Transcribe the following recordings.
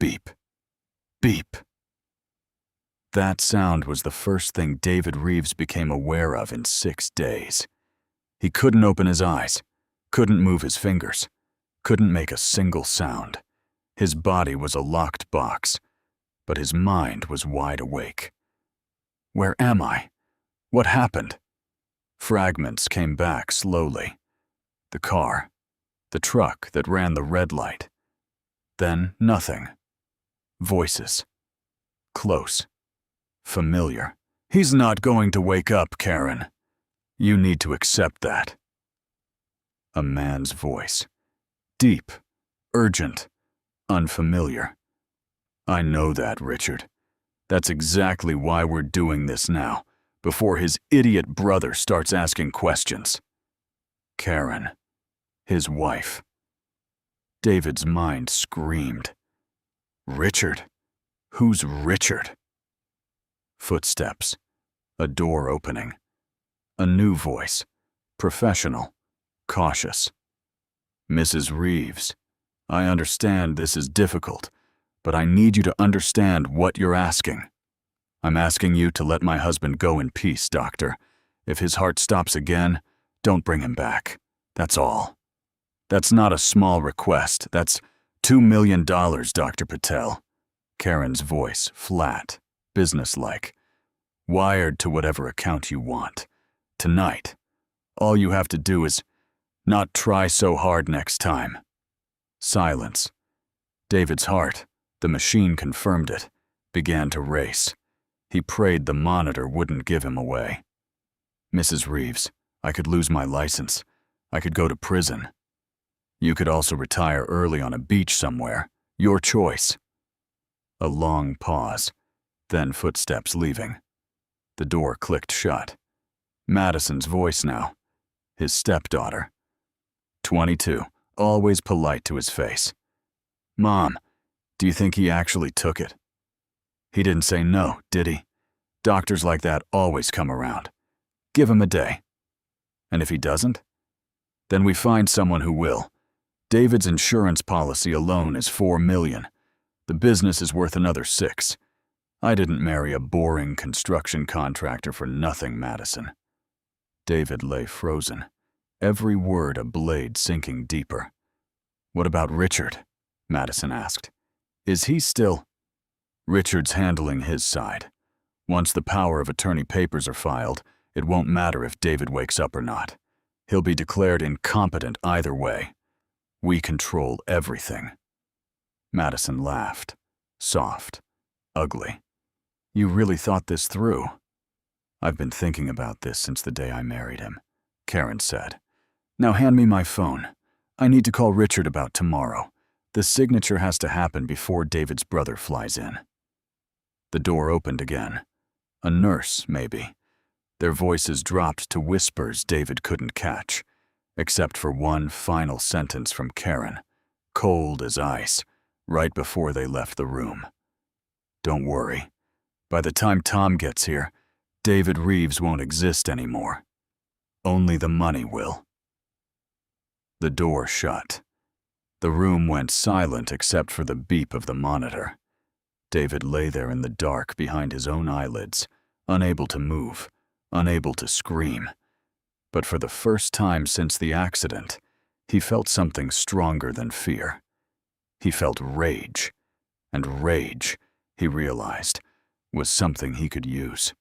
Beep. Beep. That sound was the first thing David Reeves became aware of in 6 days. He couldn't open his eyes, couldn't move his fingers, couldn't make a single sound. His body was a locked box, but his mind was wide awake. Where am I? What happened? Fragments came back slowly. The car, the truck that ran the red light. Then nothing. Voices. Close. Familiar. He's not going to wake up, Karen. You need to accept that. A man's voice. Deep, urgent, unfamiliar. I know that, Richard. That's exactly why we're doing this now, before his idiot brother starts asking questions. Karen. His wife. David's mind screamed. Richard? Who's Richard? Footsteps. A door opening. A new voice. Professional. Cautious. Mrs. Reeves, I understand this is difficult, but I need you to understand what you're asking. I'm asking you to let my husband go in peace, Doctor. If his heart stops again, don't bring him back. That's all. That's not a small request. That's $2 million, Dr. Patel. Karen's voice, flat, businesslike. Wired to whatever account you want. Tonight. All you have to do is not try so hard next time. Silence. David's heart, the machine confirmed it, began to race. He prayed the monitor wouldn't give him away. Mrs. Reeves, I could lose my license. I could go to prison. You could also retire early on a beach somewhere. Your choice. A long pause, then footsteps leaving. The door clicked shut. Madison's voice now. His stepdaughter. 22, always polite to his face. Mom, do you think he actually took it? He didn't say no, did he? Doctors like that always come around. Give him a day. And if he doesn't? Then we find someone who will. David's insurance policy alone is $4 million. The business is worth another $6 million. I didn't marry a boring construction contractor for nothing, Madison. David lay frozen, every word a blade sinking deeper. What about Richard? Madison asked. Is he still? Richard's handling his side. Once the power of attorney papers are filed, it won't matter if David wakes up or not. He'll be declared incompetent either way. We control everything. Madison laughed. Soft. Ugly. You really thought this through? I've been thinking about this since the day I married him, Karen said. Now hand me my phone. I need to call Richard about tomorrow. The signature has to happen before David's brother flies in. The door opened again. A nurse, maybe. Their voices dropped to whispers David couldn't catch, except for one final sentence from Karen, cold as ice, right before they left the room. Don't worry. By the time Tom gets here, David Reeves won't exist anymore. Only the money will. The door shut. The room went silent except for the beep of the monitor. David lay there in the dark behind his own eyelids, unable to move, unable to scream. But for the first time since the accident, he felt something stronger than fear. He felt rage. And rage, he realized, was something he could use.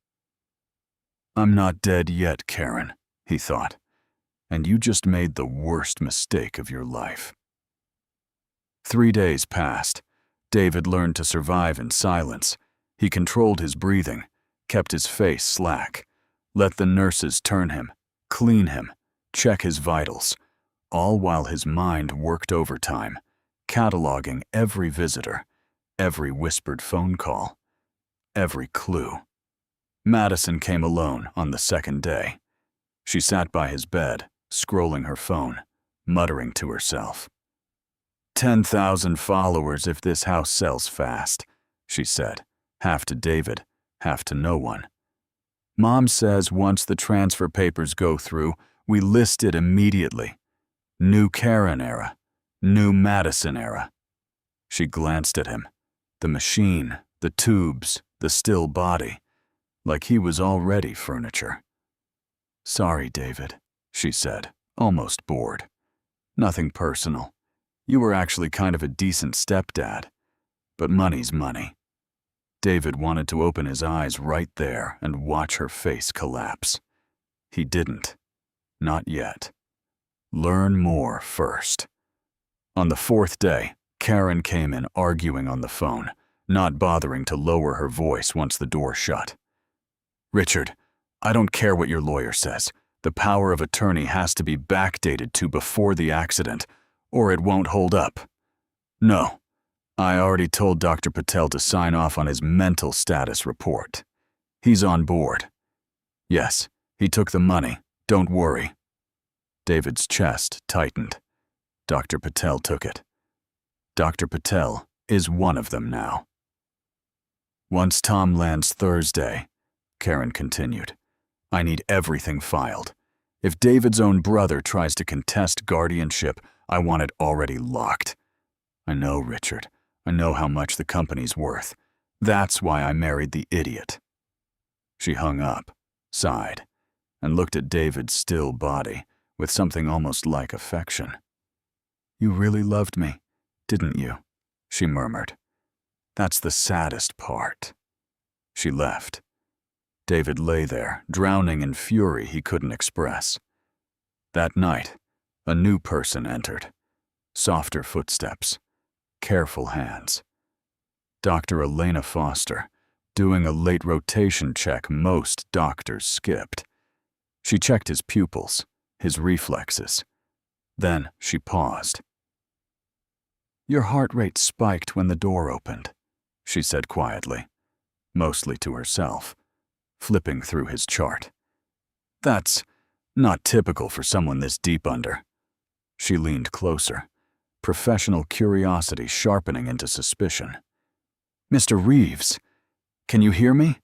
I'm not dead yet, Karen, he thought, and you just made the worst mistake of your life. 3 days passed. David learned to survive in silence. He controlled his breathing, kept his face slack, let the nurses turn him, clean him, check his vitals, all while his mind worked overtime, cataloging every visitor, every whispered phone call, every clue. Madison came alone on the second day. She sat by his bed, scrolling her phone, muttering to herself. 10,000 followers if this house sells fast, she said, half to David, half to no one. Mom says once the transfer papers go through, we list it immediately. New Karen era, new Madison era. She glanced at him, The machine, the tubes, the still body, like he was already furniture. "Sorry, David," she said, almost bored. "Nothing personal. You were actually kind of a decent stepdad. But money's money." David wanted to open his eyes right there and watch her face collapse. He didn't. Not yet. Learn more first. On the fourth day, Karen came in arguing on the phone, not bothering to lower her voice once the door shut. "Richard, I don't care what your lawyer says. The power of attorney has to be backdated to before the accident, or it won't hold up. No, I already told Dr. Patel to sign off on his mental status report. He's on board. Yes, he took the money. Don't worry." David's chest tightened. Dr. Patel took it. Dr. Patel is one of them now. "Once Tom lands Thursday," Karen continued, "I need everything filed. If David's own brother tries to contest guardianship, I want it already locked. I know, Richard. I know how much the company's worth. That's why I married the idiot." She hung up, sighed, and looked at David's still body with something almost like affection. "You really loved me, didn't you?" she murmured. "That's the saddest part." She left. David lay there, drowning in fury he couldn't express. That night, a new person entered. Softer footsteps, careful hands. Dr. Elena Foster, doing a late rotation check most doctors skipped. She checked his pupils, his reflexes. Then she paused. "Your heart rate spiked when the door opened," she said quietly, mostly to herself, flipping through his chart. "That's not typical for someone this deep under." She leaned closer, professional curiosity sharpening into suspicion. "Mr. Reeves, can you hear me?"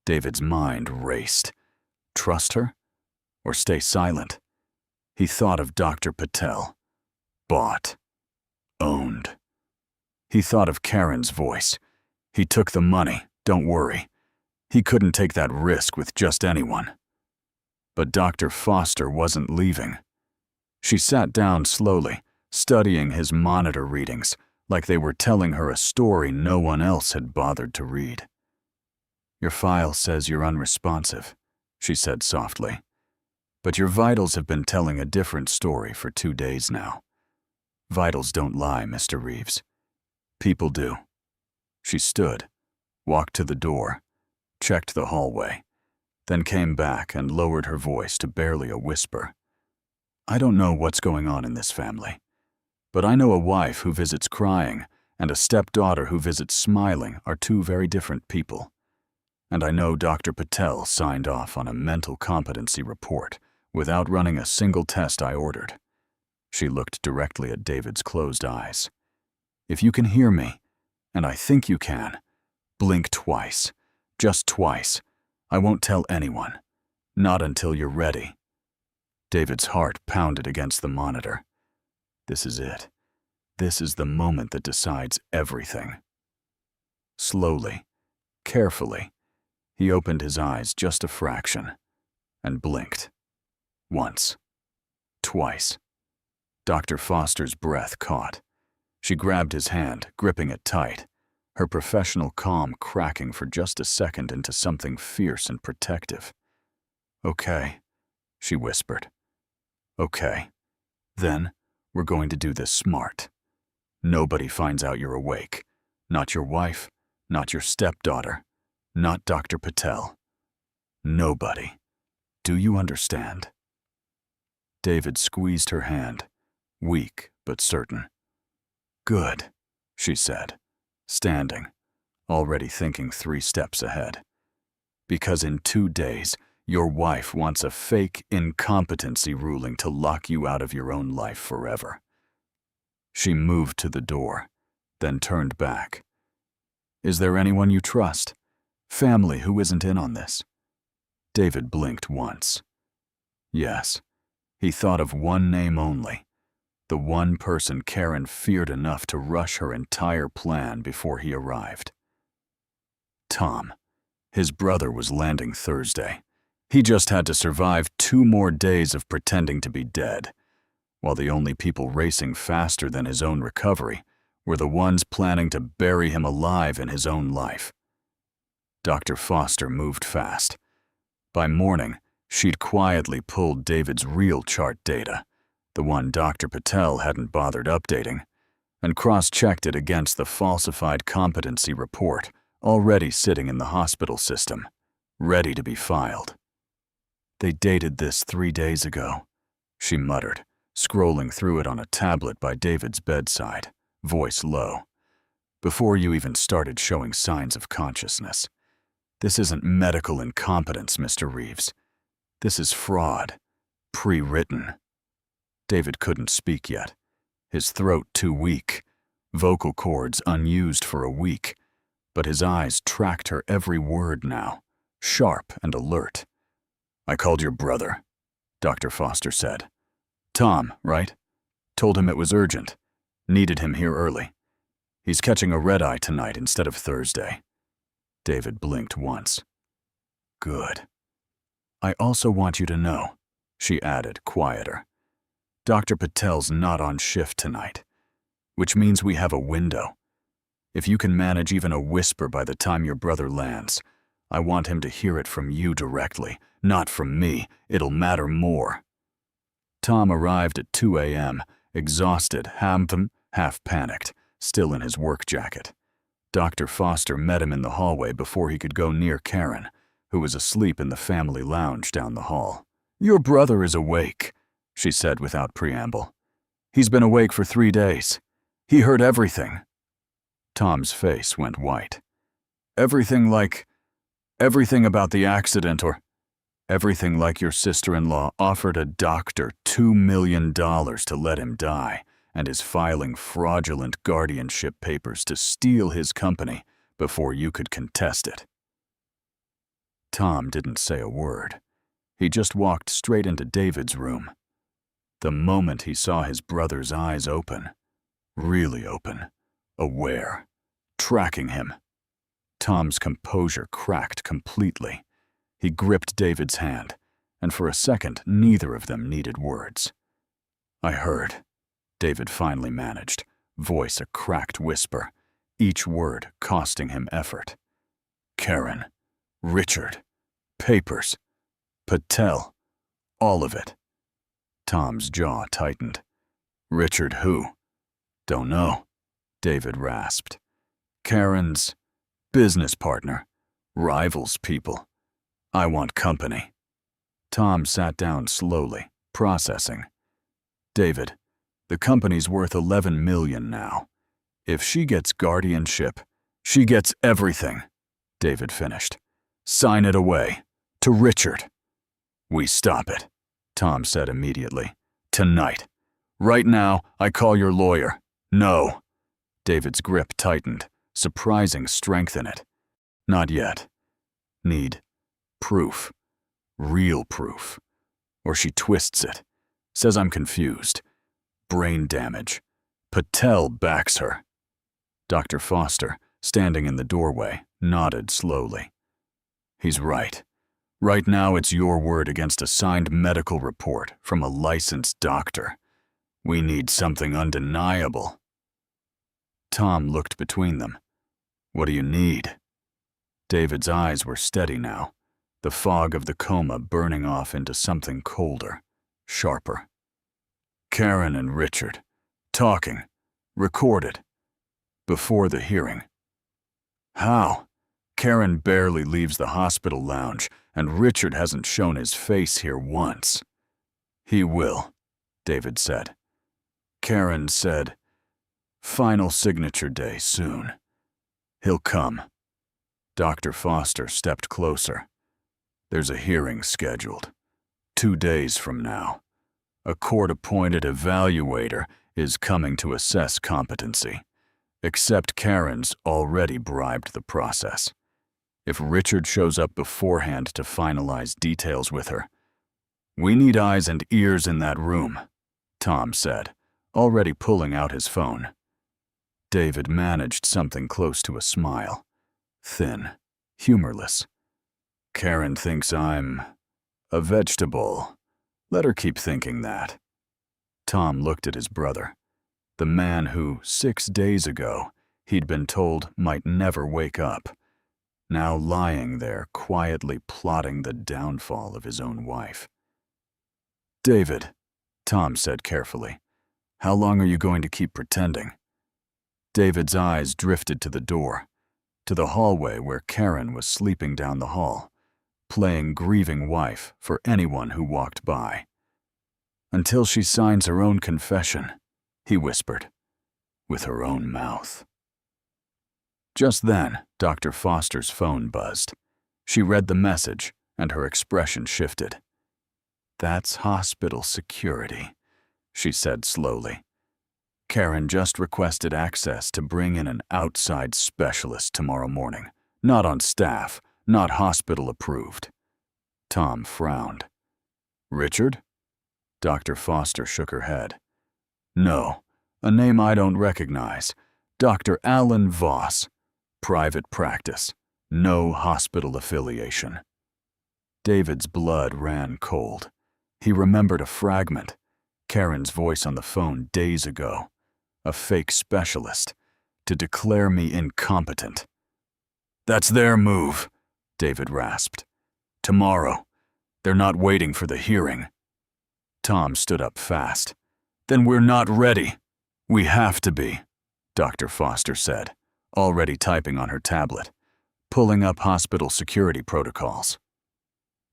David's mind raced. Trust her? Or stay silent? He thought of Dr. Patel. Bought. Owned. He thought of Karen's voice. "He took the money, don't worry." He couldn't take that risk with just anyone. But Dr. Foster wasn't leaving. She sat down slowly, studying his monitor readings like they were telling her a story no one else had bothered to read. "Your file says you're unresponsive," she said softly. "But your vitals have been telling a different story for 2 days now. Vitals don't lie, Mr. Reeves. People do." She stood, walked to the door, checked the hallway, then came back and lowered her voice to barely a whisper. "I don't know what's going on in this family, but I know a wife who visits crying and a stepdaughter who visits smiling are 2 very different people. And I know Dr. Patel signed off on a mental competency report without running a single test I ordered." She looked directly at David's closed eyes. "If you can hear me, and I think you can, blink twice. Just twice. I won't tell anyone. Not until you're ready." David's heart pounded against the monitor. This is it. This is the moment that decides everything. Slowly, carefully, he opened his eyes just a fraction and blinked. Once. Twice. Dr. Foster's breath caught. She grabbed his hand, gripping it tight, her professional calm cracking for just a second into something fierce and protective. "Okay," she whispered. "Okay. Then we're going to do this smart. Nobody finds out you're awake. Not your wife, not your stepdaughter, not Dr. Patel. Nobody. Do you understand?" David squeezed her hand, weak but certain. "Good," she said, standing, already thinking 3 steps ahead. "Because in 2 days, your wife wants a fake incompetency ruling to lock you out of your own life forever." She moved to the door, then turned back. "Is there anyone you trust? Family who isn't in on this?" David blinked once. Yes, he thought of one name only. the one person Karen feared enough to rush her entire plan before he arrived. Tom. His brother was landing Thursday. He just had to survive 2 more days of pretending to be dead, while the only people racing faster than his own recovery were the ones planning to bury him alive in his own life. Dr. Foster moved fast. By morning, she'd quietly pulled David's real chart data, the one Dr. Patel hadn't bothered updating, and cross-checked it against the falsified competency report already sitting in the hospital system, ready to be filed. "They dated this 3 days ago," she muttered, scrolling through it on a tablet by David's bedside, voice low. "Before you even started showing signs of consciousness. This isn't medical incompetence, Mr. Reeves. This is fraud. Pre-written." David couldn't speak yet, his throat too weak, vocal cords unused for a week, but his eyes tracked her every word now, sharp and alert. "I called your brother," Dr. Foster said. "Tom, right? Told him it was urgent. Needed him here early. He's catching a red-eye tonight instead of Thursday." David blinked once. "Good. I also want you to know," she added, quieter. "Dr. Patel's not on shift tonight, which means we have a window. If you can manage even a whisper by the time your brother lands, I want him to hear it from you directly, not from me. It'll matter more." Tom arrived at 2 a.m., exhausted, half panicked, still in his work jacket. Dr. Foster met him in the hallway before he could go near Karen, who was asleep in the family lounge down the hall. "Your brother is awake," she said without preamble. "He's been awake for 3 days. He heard everything." Tom's face went white. Everything about the accident, or everything like your sister-in-law offered a doctor $2 million to let him die and is filing fraudulent guardianship papers to steal his company before you could contest it." Tom didn't say a word. He just walked straight into David's room. The moment he saw his brother's eyes open, really open, aware, tracking him, Tom's composure cracked completely. He gripped David's hand, and for a second neither of them needed words. "I heard," David finally managed, voice a cracked whisper, each word costing him effort. "Karen, Richard, papers, Patel, all of it." Tom's jaw tightened. "Richard who?" "Don't know," David rasped. "Karen's business partner, rivals people. I want company." Tom sat down slowly, processing. "David, the company's worth $11 million now. If she gets guardianship, she gets everything," David finished. "Sign it away. To Richard." "We stop it," Tom said immediately. "Tonight. Right now, I call your lawyer." "No." David's grip tightened, surprising strength in it. "Not yet. Need proof. Real proof. Or she twists it. Says I'm confused. Brain damage. Patel backs her." Dr. Foster, standing in the doorway, nodded slowly. "He's right. Right now it's your word against a signed medical report from a licensed doctor. We need something undeniable." Tom looked between them. "What do you need?" David's eyes were steady now, the fog of the coma burning off into something colder, sharper. "Karen and Richard, talking, recorded, before the hearing." "How? Karen barely leaves the hospital lounge, and Richard hasn't shown his face here once." "He will," David said. Karen said, "Final signature day soon. He'll come." Dr. Foster stepped closer. "There's a hearing scheduled. 2 days from now. A court-appointed evaluator is coming to assess competency. Except Karen's already bribed the process. If Richard shows up beforehand to finalize details with her, we need eyes and ears in that room," Tom said, already pulling out his phone. David managed something close to a smile. Thin, humorless. Karen thinks I'm a vegetable. Let her keep thinking that. Tom looked at his brother, the man who, 6 days ago, he'd been told might never wake up, now lying there quietly plotting the downfall of his own wife. David, Tom said carefully, how long are you going to keep pretending? David's eyes drifted to the door, to the hallway where Karen was sleeping down the hall, playing grieving wife for anyone who walked by. Until she signs her own confession, he whispered, with her own mouth. Just then, Dr. Foster's phone buzzed. She read the message, and her expression shifted. That's hospital security, she said slowly. Karen just requested access to bring in an outside specialist tomorrow morning. Not on staff, not hospital approved. Tom frowned. Richard? Dr. Foster shook her head. No, a name I don't recognize. Dr. Alan Voss. Private practice. No hospital affiliation. David's blood ran cold. He remembered a fragment. Karen's voice on the phone days ago. A fake specialist. To declare me incompetent. That's their move, David rasped. Tomorrow. They're not waiting for the hearing. Tom stood up fast. Then we're not ready. We have to be, Dr. Foster said, already typing on her tablet, pulling up hospital security protocols.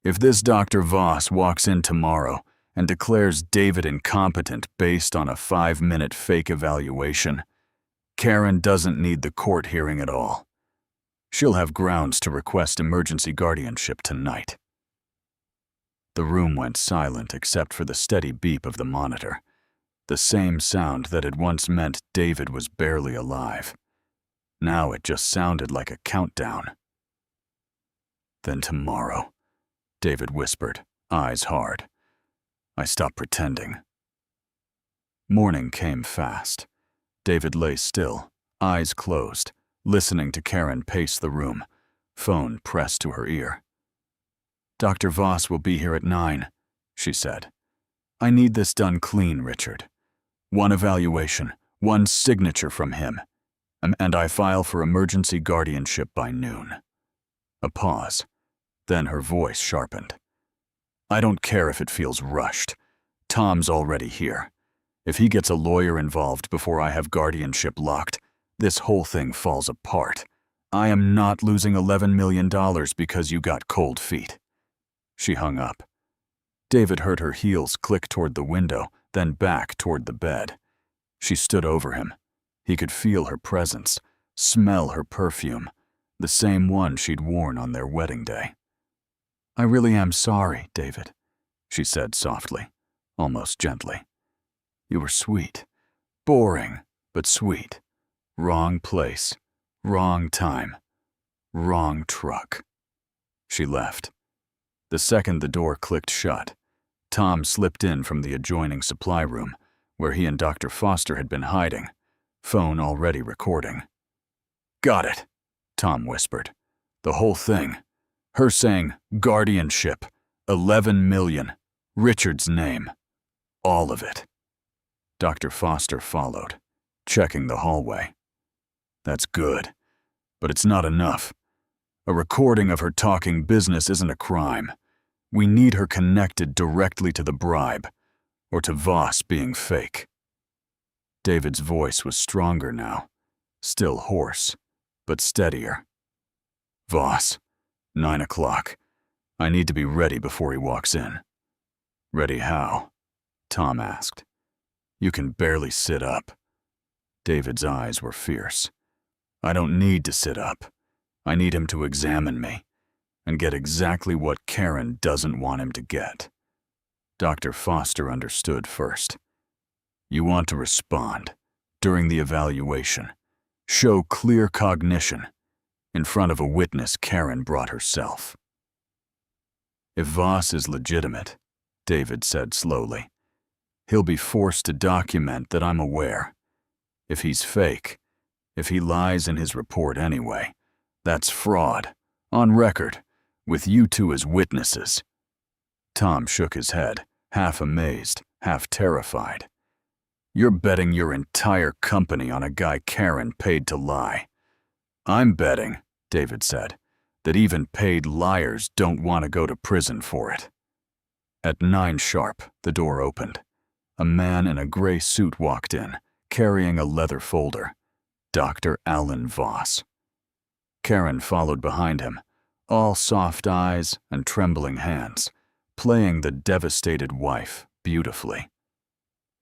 If this Dr. Voss walks in tomorrow and declares David incompetent based on a 5-minute fake evaluation, Karen doesn't need the court hearing at all. She'll have grounds to request emergency guardianship tonight. The room went silent except for the steady beep of the monitor, the same sound that had once meant David was barely alive. Now it just sounded like a countdown. Then tomorrow, David whispered, eyes hard. I stopped pretending. Morning came fast. David lay still, eyes closed, listening to Karen pace the room, phone pressed to her ear. Dr. Voss will be here at 9, she said. I need this done clean, Richard. 1 evaluation, 1 signature from him, and I file for emergency guardianship by noon. A pause. Then her voice sharpened. I don't care if it feels rushed. Tom's already here. If he gets a lawyer involved before I have guardianship locked, this whole thing falls apart. I am not losing $11 million because you got cold feet. She hung up. David heard her heels click toward the window, then back toward the bed. She stood over him. He could feel her presence, smell her perfume, the same one she'd worn on their wedding day. I really am sorry, David, she said softly, almost gently. You were sweet. Boring, but sweet. Wrong place, wrong time, wrong truck. She left. The second the door clicked shut, Tom slipped in from the adjoining supply room, where he and Dr. Foster had been hiding, phone already recording. Got it, Tom whispered. The whole thing. Her saying, guardianship, 11 million, Richard's name. All of it. Dr. Foster followed, checking the hallway. That's good, but it's not enough. A recording of her talking business isn't a crime. We need her connected directly to the bribe, or to Voss being fake. David's voice was stronger now, still hoarse, but steadier. Voss, 9 o'clock. I need to be ready before he walks in. Ready how? Tom asked. You can barely sit up. David's eyes were fierce. I don't need to sit up. I need him to examine me and get exactly what Karen doesn't want him to get. Dr. Foster understood first. You want to respond during the evaluation. Show clear cognition in front of a witness Karen brought herself. If Voss is legitimate, David said slowly, He'll be forced to document that I'm aware. If he's fake, if he lies in his report anyway, that's fraud, on record, with you two as witnesses." Tom shook his head, half amazed, half terrified. "You're betting your entire company on a guy Karen paid to lie." "I'm betting," David said, "that even paid liars don't want to go to prison for it." At 9 sharp, the door opened. A man in a gray suit walked in, carrying a leather folder. Dr. Alan Voss. Karen followed behind him, all soft eyes and trembling hands, playing the devastated wife beautifully.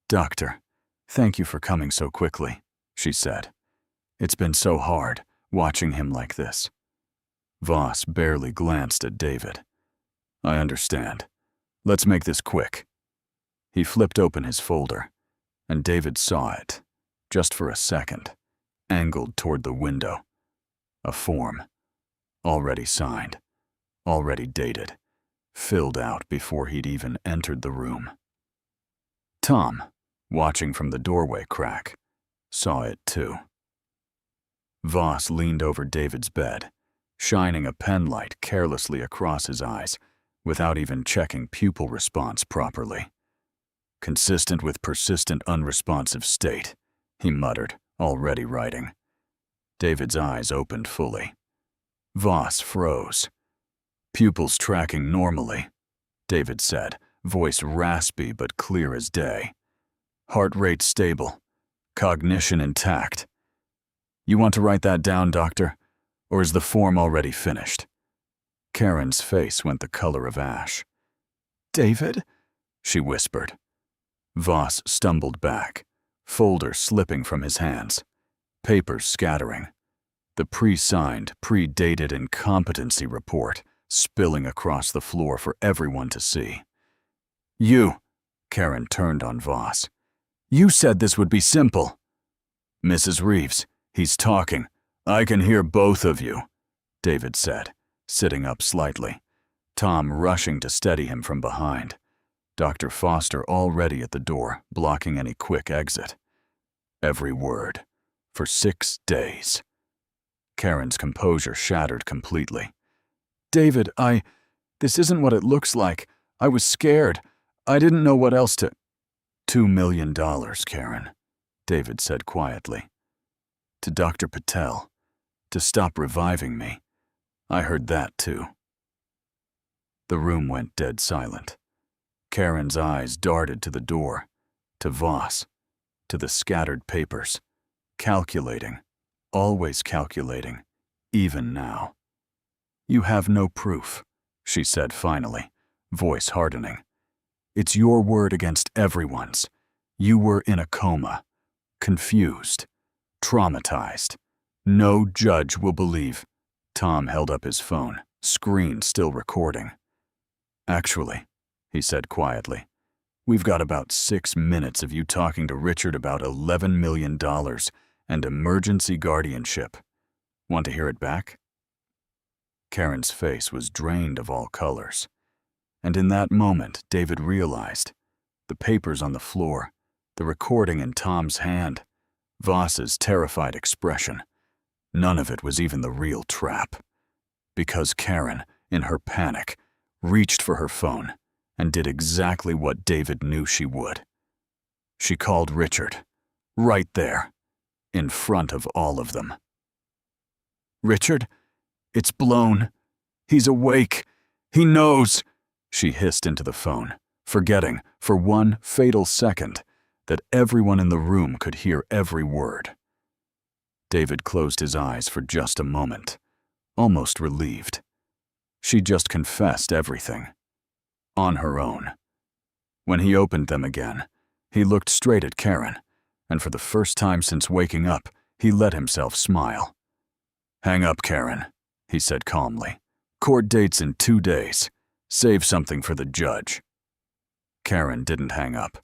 "Doctor, thank you for coming so quickly," she said. "It's been so hard, watching him like this." Voss barely glanced at David. "I understand. Let's make this quick." He flipped open his folder, and David saw it, just for a second, angled toward the window. A form, already signed, already dated, filled out before he'd even entered the room. Tom, watching from the doorway crack, saw it too. Voss leaned over David's bed, shining a penlight carelessly across his eyes, without even checking pupil response properly. "Consistent with persistent unresponsive state," he muttered, already writing. David's eyes opened fully. Voss froze. "Pupils tracking normally," David said, voice raspy but clear as day. "Heart rate stable. Cognition intact. You want to write that down, doctor? Or is the form already finished?" Karen's face went the color of ash. "David?" she whispered. Voss stumbled back, folder slipping from his hands, papers scattering. The pre-signed, pre-dated incompetency report spilling across the floor for everyone to see. "You," Karen turned on Voss. "You said this would be simple." "Mrs. Reeves, he's talking. I can hear both of you," David said, sitting up slightly, Tom rushing to steady him from behind. Dr. Foster already at the door, blocking any quick exit. "Every word. For 6 days. Karen's composure shattered completely. "David, this isn't what it looks like. I was scared. I didn't know what else to—" $2 million, Karen," David said quietly. "To Dr. Patel. To stop reviving me. I heard that too." The room went dead silent. Karen's eyes darted to the door, to Voss, to the scattered papers, calculating, always calculating, even now. "You have no proof," she said finally, voice hardening. "It's your word against everyone's. You were in a coma, confused, traumatized. No judge will believe." Tom held up his phone, screen still recording. "Actually," he said quietly, "we've got about 6 minutes of you talking to Richard about $11 million and emergency guardianship. Want to hear it back?" Karen's face was drained of all colors. And in that moment, David realized the papers on the floor, the recording in Tom's hand, Voss's terrified expression. None of it was even the real trap. Because Karen, in her panic, reached for her phone and did exactly what David knew she would. She called Richard, right there, in front of all of them. "Richard, it's blown. He's awake. He knows," she hissed into the phone, forgetting, for one fatal second, that everyone in the room could hear every word. David closed his eyes for just a moment, almost relieved. She just confessed everything. On her own. When he opened them again, he looked straight at Karen, and for the first time since waking up, he let himself smile. "Hang up, Karen," he said calmly. "Court date's in 2 days. Save something for the judge." Karen didn't hang up.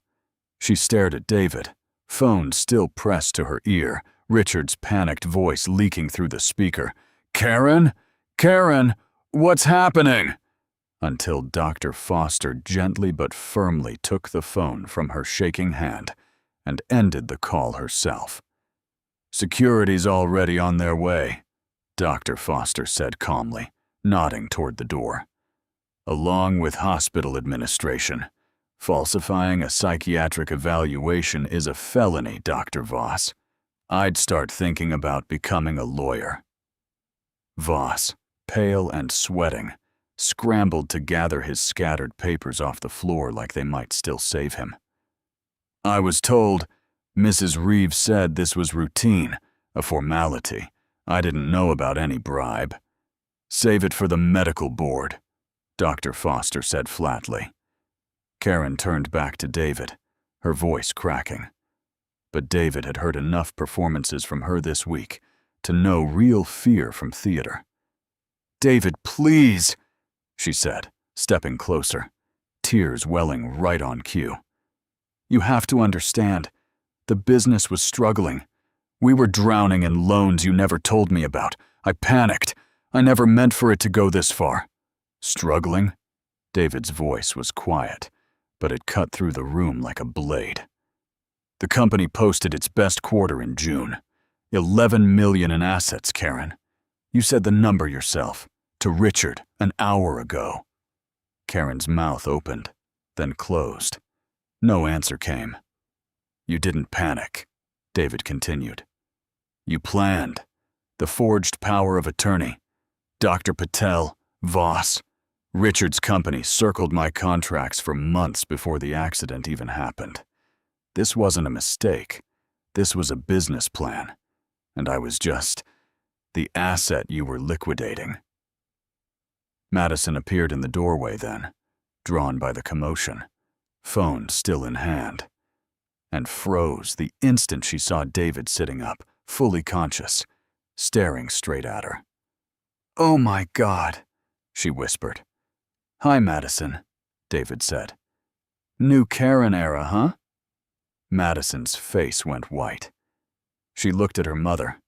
She stared at David, phone still pressed to her ear, Richard's panicked voice leaking through the speaker. "Karen? Karen? What's happening?" until Dr. Foster gently but firmly took the phone from her shaking hand and ended the call herself. "Security's already on their way," Dr. Foster said calmly, nodding toward the door. "Along with hospital administration. Falsifying a psychiatric evaluation is a felony, Dr. Voss. I'd start thinking about becoming a lawyer." Voss, pale and sweating, scrambled to gather his scattered papers off the floor like they might still save him. "I was told, Mrs. Reeves said this was routine, a formality. I didn't know about any bribe." "Save it for the medical board," Dr. Foster said flatly. Karen turned back to David, her voice cracking. But David had heard enough performances from her this week to know real fear from theater. "David, please," she said, stepping closer, tears welling right on cue. "You have to understand. The business was struggling. We were drowning in loans you never told me about. I panicked. I never meant for it to go this far." "Struggling?" David's voice was quiet, but it cut through the room like a blade. "The company posted its best quarter in June. 11 million in assets, Karen. You said the number yourself, to Richard, an hour ago." Karen's mouth opened, then closed. No answer came. "You didn't panic," David continued. "You planned. The forged power of attorney. Dr. Patel, Voss, Richard's company circled my contracts for months before the accident even happened. This wasn't a mistake. This was a business plan. And I was just the asset you were liquidating." Madison appeared in the doorway then, drawn by the commotion, phone still in hand, and froze the instant she saw David sitting up, fully conscious, staring straight at her. "Oh my God," she whispered. "Hi, Madison," David said. "New Karen era, huh?" Madison's face went white. She looked at her mother,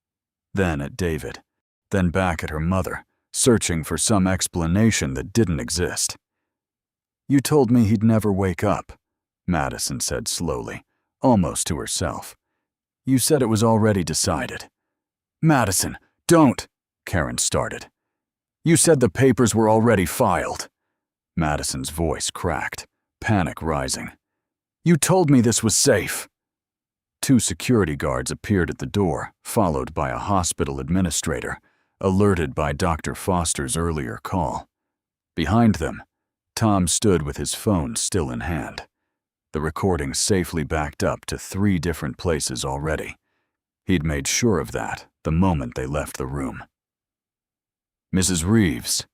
then at David, then back at her mother, searching for some explanation that didn't exist. "You told me he'd never wake up," Madison said slowly, almost to herself. "You said it was already decided." "Madison, don't," Karen started. "You said the papers were already filed." Madison's voice cracked, panic rising. "You told me this was safe." 2 security guards appeared at the door, followed by a hospital administrator, alerted by Dr. Foster's earlier call. Behind them, Tom stood with his phone still in hand, the recording safely backed up to 3 different places already. He'd made sure of that the moment they left the room. "Mrs. Reeves,"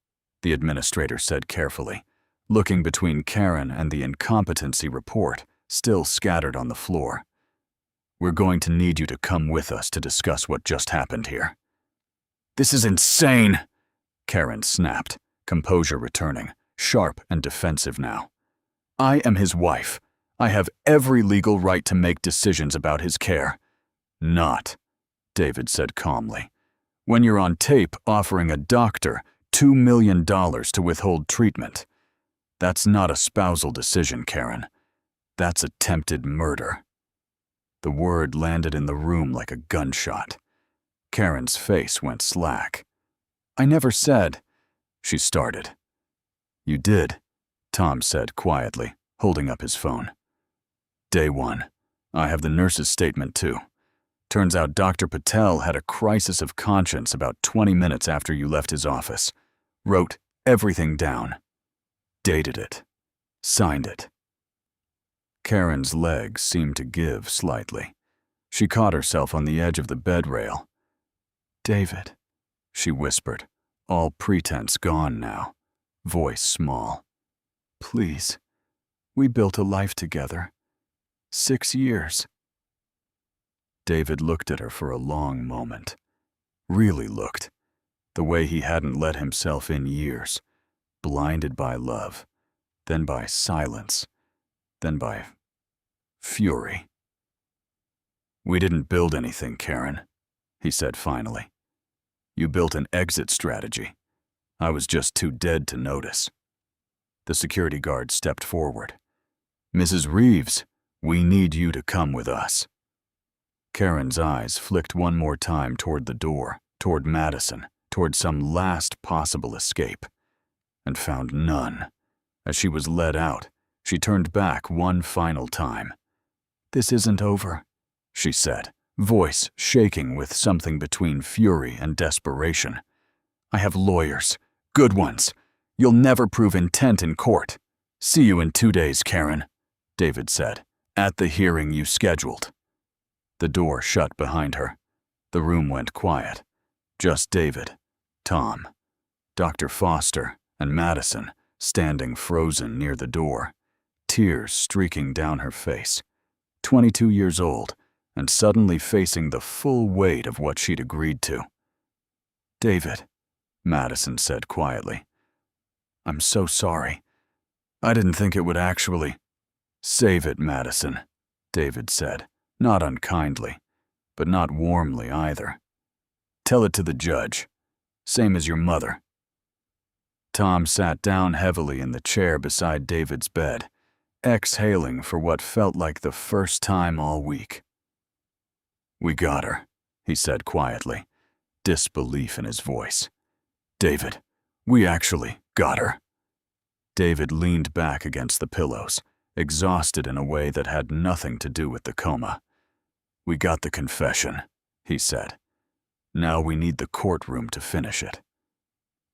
the administrator said carefully, looking between Karen and the incompetency report still scattered on the floor. "We're going to need you to come with us to discuss what just happened here." "This is insane," Karen snapped, composure returning, sharp and defensive now. "I am his wife. I have every legal right to make decisions about his care." "Not," David said calmly. "When you're on tape offering a doctor $2 million to withhold treatment. That's not a spousal decision, Karen. That's attempted murder." The word landed in the room like a gunshot. Karen's face went slack. "I never said," she started. "You did," Tom said quietly, holding up his phone. "Day 1. I have the nurse's statement too. Turns out Dr. Patel had a crisis of conscience about 20 minutes after you left his office. Wrote everything down. Dated it. Signed it." Karen's legs seemed to give slightly. She caught herself on the edge of the bed rail. "David," she whispered, all pretense gone now, voice small. "Please, we built a life together. 6 years." David looked at her for a long moment. Really looked, the way he hadn't let himself in years, blinded by love, then by silence, then by fury. "We didn't build anything, Karen," he said finally. "You built an exit strategy. I was just too dead to notice." The security guard stepped forward. "Mrs. Reeves, we need you to come with us." Karen's eyes flicked one more time toward the door, toward Madison, toward some last possible escape, and found none. As she was led out, she turned back one final time. "This isn't over," she said, voice shaking with something between fury and desperation. "I have lawyers, good ones. You'll never prove intent in court. See you in 2 days, Karen," David said, "at the hearing you scheduled." The door shut behind her. The room went quiet. Just David, Tom, Dr. Foster, and Madison standing frozen near the door, tears streaking down her face. 22 years old, and suddenly facing the full weight of what she'd agreed to. "David," Madison said quietly, "I'm so sorry. I didn't think it would actually—" "Save it, Madison," David said, not unkindly, but not warmly either. "Tell it to the judge, same as your mother." Tom sat down heavily in the chair beside David's bed, exhaling for what felt like the first time all week. "We got her," he said quietly, disbelief in his voice. "David, we actually got her." David leaned back against the pillows, exhausted in a way that had nothing to do with the coma. "We got the confession," he said. "Now we need the courtroom to finish it."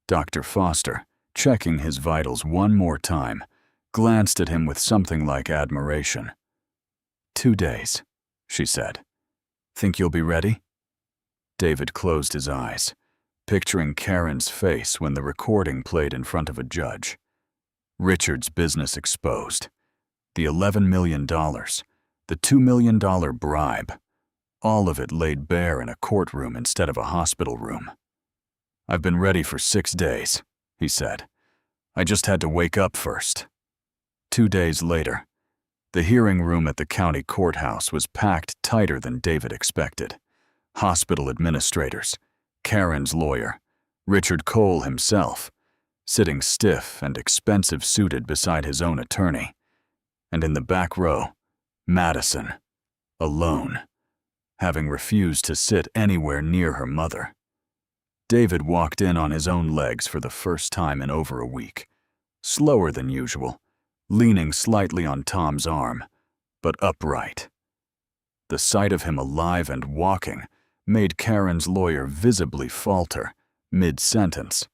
Dr. Foster, checking his vitals one more time, glanced at him with something like admiration. 2 days, she said. "Think you'll be ready?" David closed his eyes, picturing Karen's face when the recording played in front of a judge. Richard's business exposed. The $11 million, the $2 million bribe, all of it laid bare in a courtroom instead of a hospital room. "I've been ready for 6 days, he said. "I just had to wake up first." 2 days later, the hearing room at the county courthouse was packed tighter than David expected. Hospital administrators, Karen's lawyer, Richard Cole himself, sitting stiff and expensive-suited beside his own attorney. And in the back row, Madison, alone, having refused to sit anywhere near her mother. David walked in on his own legs for the first time in over a week, slower than usual, leaning slightly on Tom's arm, but upright. The sight of him alive and walking made Karen's lawyer visibly falter, mid-sentence.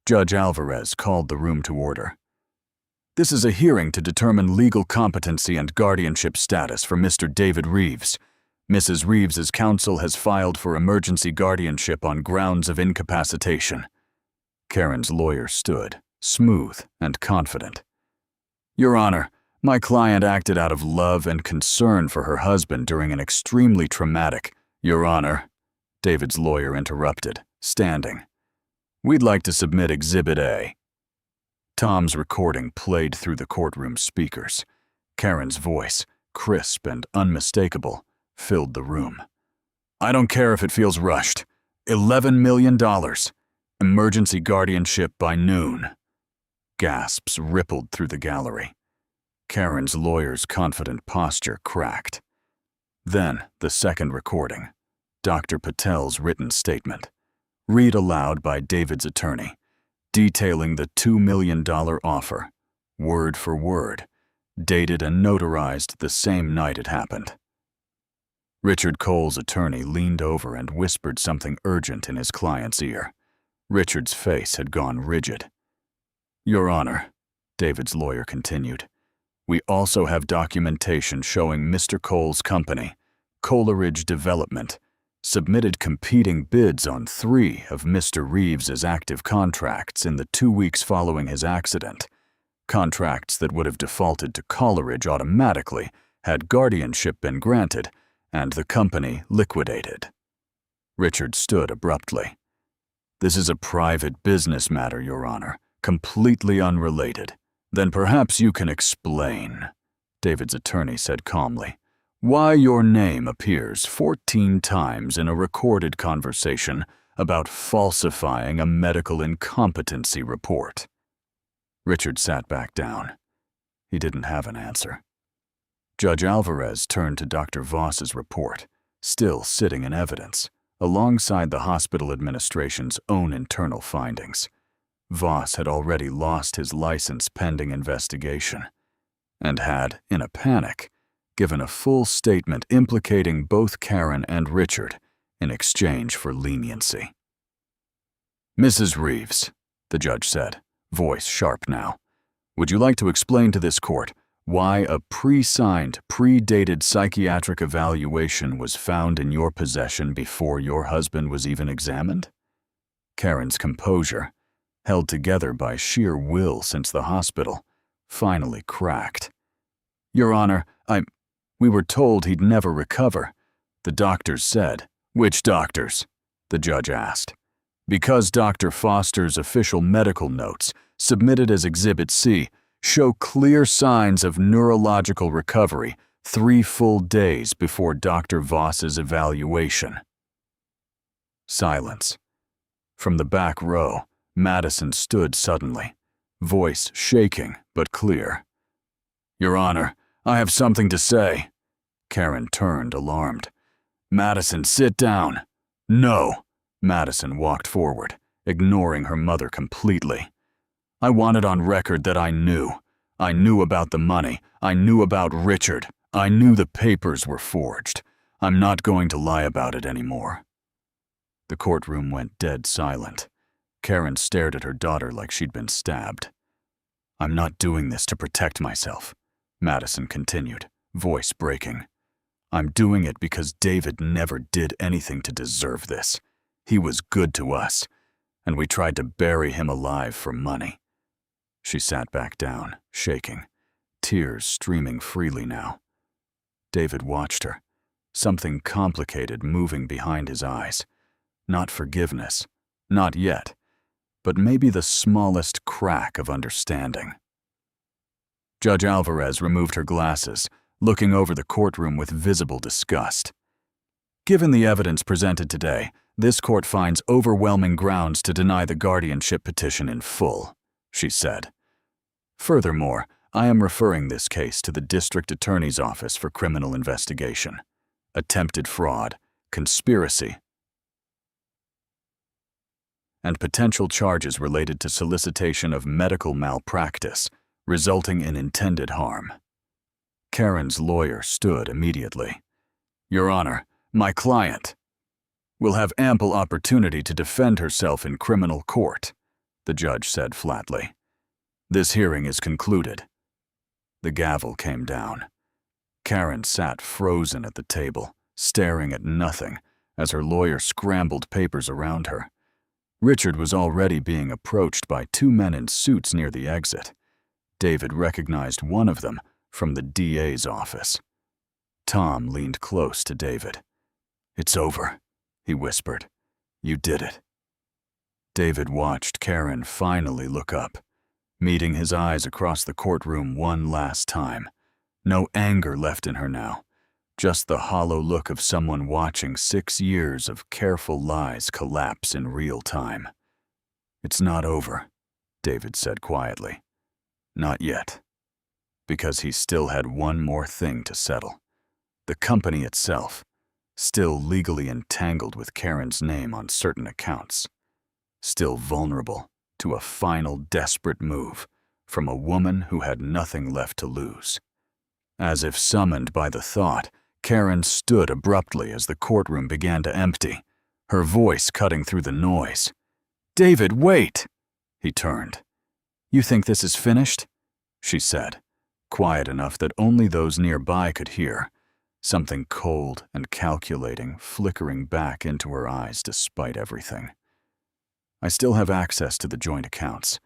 Judge Alvarez called the room to order. "This is a hearing to determine legal competency and guardianship status for Mr. David Reeves. Mrs. Reeves's counsel has filed for emergency guardianship on grounds of incapacitation." Karen's lawyer stood, smooth and confident. "Your Honor, my client acted out of love and concern for her husband during an extremely traumatic—" "Your Honor," David's lawyer interrupted, standing. "We'd like to submit Exhibit A." Tom's recording played through the courtroom speakers. Karen's voice, crisp and unmistakable, filled the room. "I don't care if it feels rushed. $11 million. Emergency guardianship by noon." Gasps rippled through the gallery. Karen's lawyer's confident posture cracked. Then the second recording, Dr. Patel's written statement, read aloud by David's attorney, detailing the $2 million offer, word for word, dated and notarized the same night it happened. Richard Cole's attorney leaned over and whispered something urgent in his client's ear. Richard's face had gone rigid. "Your Honor," David's lawyer continued, "we also have documentation showing Mr. Cole's company, Coleridge Development, submitted competing bids on 3 of Mr. Reeves's active contracts in the 2 weeks following his accident, contracts that would have defaulted to Coleridge automatically had guardianship been granted and the company liquidated." Richard stood abruptly. "This is a private business matter, Your Honor, completely unrelated." "Then perhaps you can explain," David's attorney said calmly, "why your name appears 14 times in a recorded conversation about falsifying a medical incompetency report." Richard sat back down. He didn't have an answer. Judge Alvarez turned to Dr. Voss's report, still sitting in evidence, alongside the hospital administration's own internal findings. Voss had already lost his license pending investigation, and had, in a panic, given a full statement implicating both Karen and Richard in exchange for leniency. "Mrs. Reeves," the judge said, voice sharp now, "would you like to explain to this court why a pre-signed, pre-dated psychiatric evaluation was found in your possession before your husband was even examined?" Karen's composure, held together by sheer will since the hospital, finally cracked. "Your Honor, we were told he'd never recover. The doctors said." "Which doctors?" the judge asked. "Because Dr. Foster's official medical notes, submitted as Exhibit C, show clear signs of neurological recovery 3 full days before Dr. Voss's evaluation." Silence. From the back row, Madison stood suddenly, voice shaking but clear. "Your Honor, I have something to say." Karen turned, alarmed. "Madison, sit down." "No." Madison walked forward, ignoring her mother completely. "I want it on record that I knew. I knew about the money. I knew about Richard. I knew the papers were forged. I'm not going to lie about it anymore." The courtroom went dead silent. Karen stared at her daughter like she'd been stabbed. "I'm not doing this to protect myself," Madison continued, voice breaking. "I'm doing it because David never did anything to deserve this. He was good to us, and we tried to bury him alive for money." She sat back down, shaking, tears streaming freely now. David watched her, something complicated moving behind his eyes. Not forgiveness, not yet, but maybe the smallest crack of understanding. Judge Alvarez removed her glasses, looking over the courtroom with visible disgust. "Given the evidence presented today, this court finds overwhelming grounds to deny the guardianship petition in full," she said. "Furthermore, I am referring this case to the District Attorney's Office for criminal investigation. Attempted fraud, conspiracy, and potential charges related to solicitation of medical malpractice, resulting in intended harm." Karen's lawyer stood immediately. "Your Honor, my client will have ample opportunity to defend herself in criminal court," the judge said flatly. "This hearing is concluded." The gavel came down. Karen sat frozen at the table, staring at nothing, as her lawyer scrambled papers around her. Richard was already being approached by 2 men in suits near the exit. David recognized one of them from the DA's office. Tom leaned close to David. "It's over," he whispered. "You did it." David watched Karen finally look up, meeting his eyes across the courtroom one last time. No anger left in her now, just the hollow look of someone watching 6 years of careful lies collapse in real time. "It's not over," David said quietly. "Not yet." Because he still had one more thing to settle. The company itself, still legally entangled with Karen's name on certain accounts. Still vulnerable to a final desperate move from a woman who had nothing left to lose. As if summoned by the thought, Karen stood abruptly as the courtroom began to empty, her voice cutting through the noise. "David, wait!" He turned. "You think this is finished?" she said, quiet enough that only those nearby could hear, something cold and calculating flickering back into her eyes despite everything. "I still have access to the joint accounts.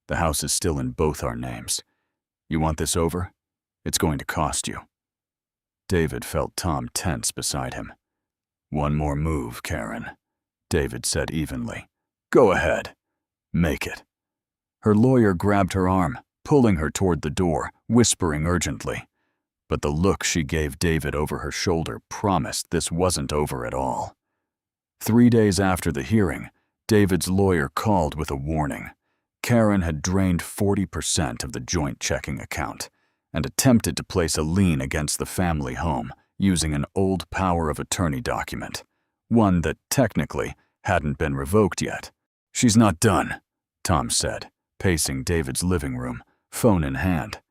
The house is still in both our names. You want this over? It's going to cost you." David felt Tom tense beside him. "One more move, Karen," David said evenly. "Go ahead. Make it." Her lawyer grabbed her arm, pulling her toward the door, whispering urgently. But the look she gave David over her shoulder promised this wasn't over at all. 3 days after the hearing, David's lawyer called with a warning. Karen had drained 40% of the joint checking account and attempted to place a lien against the family home using an old power of attorney document, one that technically hadn't been revoked yet. "She's not done," Tom said, pacing David's living room, phone in hand.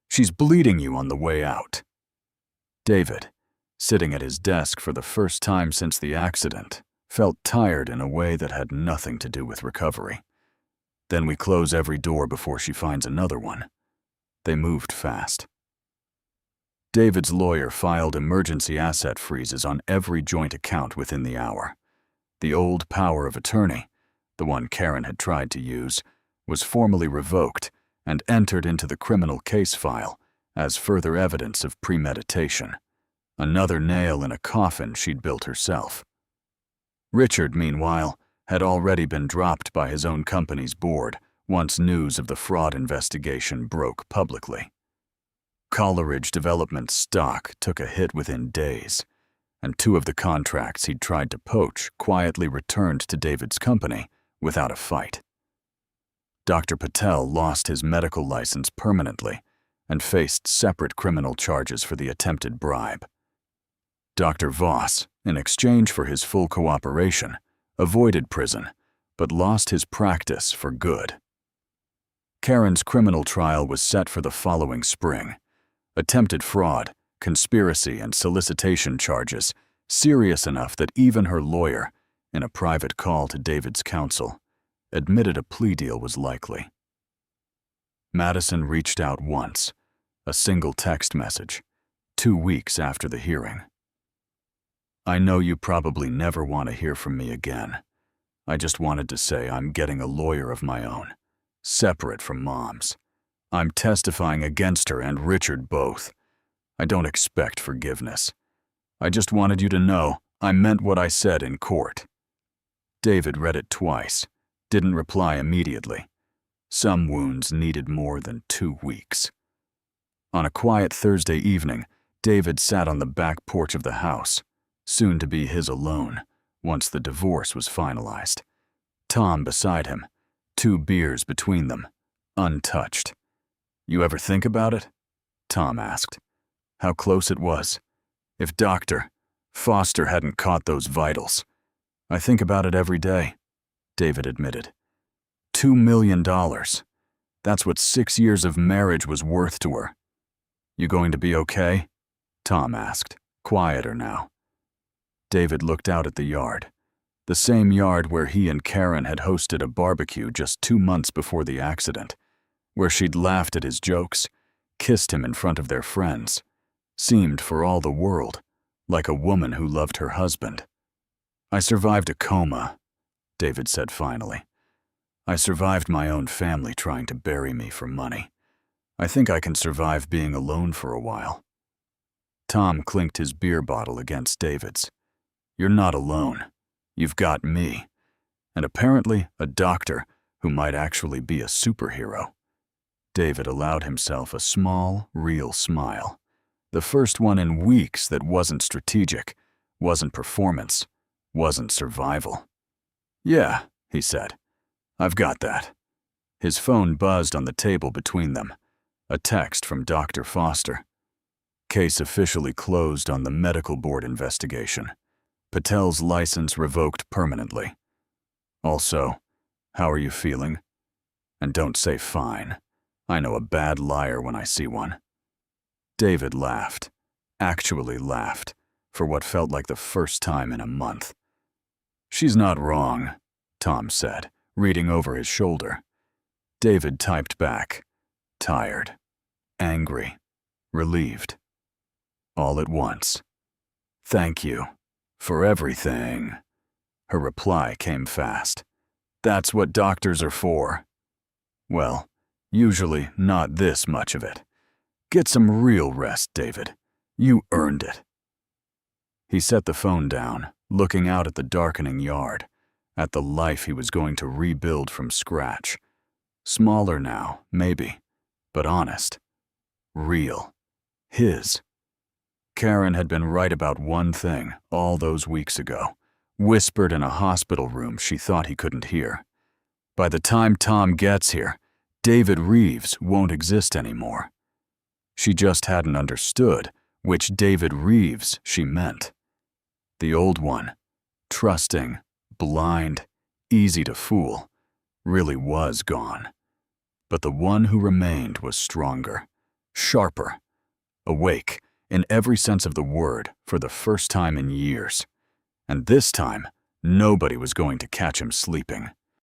"She's bleeding you on the way out." David, sitting at his desk for the first time since the accident, felt tired in a way that had nothing to do with recovery. "Then we close every door before she finds another one." They moved fast. David's lawyer filed emergency asset freezes on every joint account within the hour. The old power of attorney, the one Karen had tried to use, was formally revoked and entered into the criminal case file as further evidence of premeditation, another nail in a coffin she'd built herself. Richard, meanwhile, had already been dropped by his own company's board once news of the fraud investigation broke publicly. Coleridge Development's stock took a hit within days, and 2 of the contracts he'd tried to poach quietly returned to David's company without a fight. Dr. Patel lost his medical license permanently and faced separate criminal charges for the attempted bribe. Dr. Voss, in exchange for his full cooperation, avoided prison, but lost his practice for good. Karen's criminal trial was set for the following spring. Attempted fraud, conspiracy, and solicitation charges, serious enough that even her lawyer, in a private call to David's counsel, admitted a plea deal was likely. Madison reached out once, a single text message, 2 weeks after the hearing. "I know you probably never want to hear from me again. I just wanted to say I'm getting a lawyer of my own, separate from Mom's. I'm testifying against her and Richard both. I don't expect forgiveness. I just wanted you to know I meant what I said in court." David read it twice, didn't reply immediately. Some wounds needed more than 2 weeks. On a quiet Thursday evening, David sat on the back porch of the house, soon to be his alone, once the divorce was finalized. Tom beside him, 2 beers between them, untouched. "You ever think about it?" Tom asked. "How close it was. If Dr. Foster hadn't caught those vitals." "I think about it every day," David admitted. $2 million. That's what 6 years of marriage was worth to her. "You going to be okay?" Tom asked, quieter now. David looked out at the yard, the same yard where he and Karen had hosted a barbecue just 2 months before the accident, where she'd laughed at his jokes, kissed him in front of their friends, seemed for all the world like a woman who loved her husband. "I survived a coma," David said finally. "I survived my own family trying to bury me for money. I think I can survive being alone for a while." Tom clinked his beer bottle against David's. "You're not alone. You've got me. And apparently a doctor who might actually be a superhero." David allowed himself a small, real smile. The first one in weeks that wasn't strategic, wasn't performance, wasn't survival. "Yeah," he said. "I've got that." His phone buzzed on the table between them. A text from Dr. Foster. "Case officially closed on the medical board investigation. Patel's license revoked permanently. Also, how are you feeling? And don't say fine. I know a bad liar when I see one." David laughed, actually laughed, for what felt like the first time in a month. "She's not wrong," Tom said, reading over his shoulder. David typed back, tired, angry, relieved. All at once. "Thank you for everything." Her reply came fast. "That's what doctors are for." "Well, usually not this much of it. Get some real rest, David. You earned it." He set the phone down, looking out at the darkening yard, at the life he was going to rebuild from scratch. Smaller now, maybe, but honest. Real. His. Karen had been right about one thing all those weeks ago, whispered in a hospital room she thought he couldn't hear. By the time Tom gets here, David Reeves won't exist anymore. She just hadn't understood which David Reeves she meant. The old one, trusting, blind, easy to fool, really was gone. But the one who remained was stronger, sharper, awake in every sense of the word for the first time in years. And this time, nobody was going to catch him sleeping.